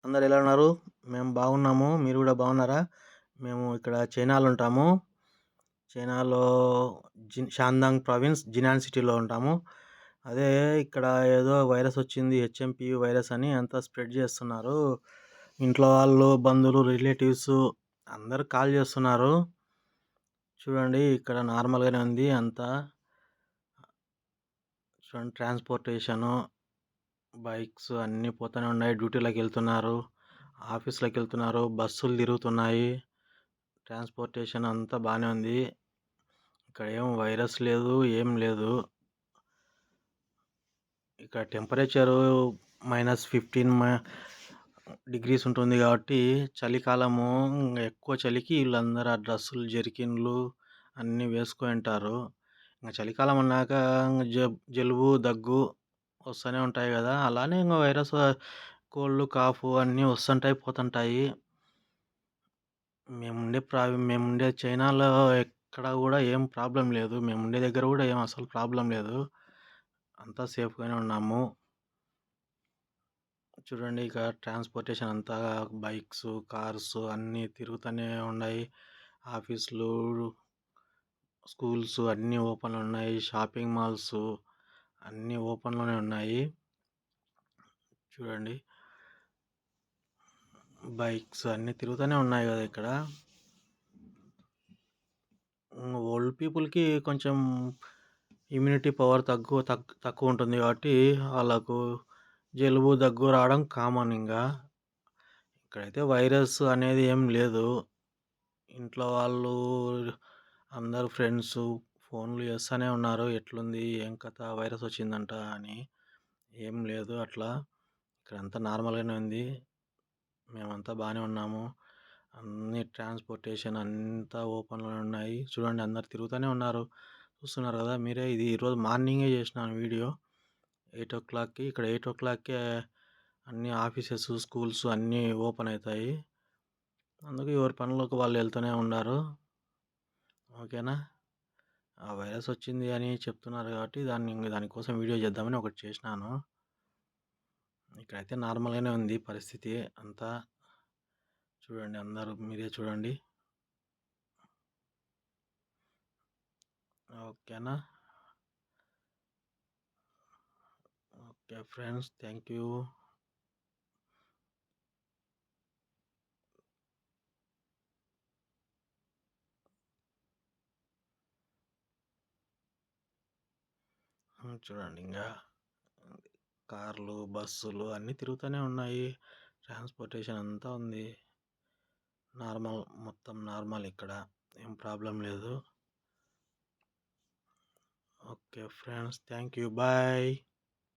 అందరు ఎలా ఉన్నారు? మేము బాగున్నాము. మీరు గూడా బాగున్నారా? మేము ఇక్కడ చైనాలో ఉంటాము. చైనాలో షాన్డాంగ్ ప్రావిన్స్ జినాన్ సిటీలో ఉంటాము. అదే ఇక్కడ ఏదో వైరస్ వచ్చింది హెచ్ఎంపీవి వైరస్ అని అంతా స్ప్రెడ్ చేస్తున్నారు. ఇంట్లో వాళ్ళు, బంధువులు, రిలేటివ్స్ అందరూ కాల్ చేస్తున్నారు. చూడండి ఇక్కడ నార్మల్‌గానే ఉంది అంతా. చూడండి ట్రాన్స్‌పోర్టేషను, బైక్స్ అన్నీ పోతూనే ఉన్నాయి. డ్యూటీలకెళ్తున్నారు. ఆఫీస్‌లకెళ్తున్నారు. బస్సులు తిరుగుతున్నాయి. ట్రాన్స్‌పోర్టేషన్ అంతా బానే ఉంది. ఇక్కడ ఏం వైరస్ లేదు. ఏం లేదు. ఇక్కడ టెంపరేచరు -15 డిగ్రీస్ ఉంటుంది కాబట్టి చలికాలము ఎక్కువ చలికి వీళ్ళందరూ ఆ డ్రెస్సులు, జెర్కిన్‌లు అన్నీ వేసుకొనుంటారు. ఇంక చలికాలం అన్నాక జలుబు, దగ్గు వస్తూనే ఉంటాయి గదా! అలానే ఇంగ వైరస్ కోల్డ్, కాఫ్ అన్నీ వస్తుంటాయి, పోతుంటాయి. మేముండే చైనాలో ఎక్కడ గూడా ఏం ప్రాబ్లమ్ లేదు. మేముండే దగ్గర గూడా ఏం అసలు ప్రాబ్లమ్ లేదు. అంతా సేఫ్‌గానే ఉన్నాము. చూడండి ఇక ట్రాన్స్‌పోర్టేషన్ అంతా బైక్స్, కార్స్ అన్నీ తిరుగుతూనే ఉన్నాయి. ఆఫీస్‌లు, స్కూల్స్ అన్నీ ఓపెన్‌లో ఉన్నాయి. షాపింగ్ మాల్స్ అన్నీ ఓపెన్‌లోనే ఉన్నాయి. చూడండి. బైక్స్ అన్నీ తిరుగుతూనే ఉన్నాయి గదా ఇక్కడ. ఓల్డ్ పీపుల్‌కి కొంచెం ఇమ్యూనిటీ పవర్ తక్కువ ఉంటుంది కాబట్టి వాళ్ళకు జలుబు, దగ్గు రావడం కామన్ ఇంగా. ఇక్కడైతే వైరస్ అనేది ఏం లేదు. ఇంట్లో వాళ్ళు అందరూ ఫ్రెండ్సు ఫోన్‌లు చేస్తానే ఉన్నారు. ఎట్లుంది? ఏం కథ? వైరస్ వచ్చిందంట అని. ఏం లేదు అట్లా. ఇక్కడంతా నార్మల్‌గానే ఉంది. మేమంతా బానే ఉన్నాము. అన్నీ ట్రాన్స్‌పోర్టేషన్ అంతా ఓపెన్‌లోనే ఉన్నాయి. చూడండి అందరూ తిరుగుతూనే ఉన్నారు. చూస్తున్నారు గదా మీరే. ఇది ఈరోజు మార్నింగే చేసినాను వీడియో. 8:00కి ఇక్కడ 8:00కే అన్ని ఆఫీసెస్, స్కూల్స్ అన్నీ ఓపెన్ అయితాయి. అందుకే ఎవరి పనులకు వాళ్ళు వెళ్తూనే ఉన్నారు. ఓకేనా? ఆ వైరస్ వచ్చింది అని చెప్తున్నారు కాబట్టి దానికోసం వీడియో చేద్దామని ఒకటి చేసినాను. ఇక్కడైతే నార్మల్‌గానే ఉంది పరిస్థితి అంతా. చూడండి అందరూ మీరే చూడండి. ఓకేనా? Okay friends. Thank you. చూడండి ఇంగా కార్లు, బస్సులు అన్నీ తిరుగుతూనే ఉన్నాయి. ట్రాన్స్‌పోర్టేషన్ అంతా ఉంది. మొత్తం నార్మల్ ఇక్కడ. ఏం ప్రాబ్లమ్ లేదు. Okay friends. Thank you. Bye.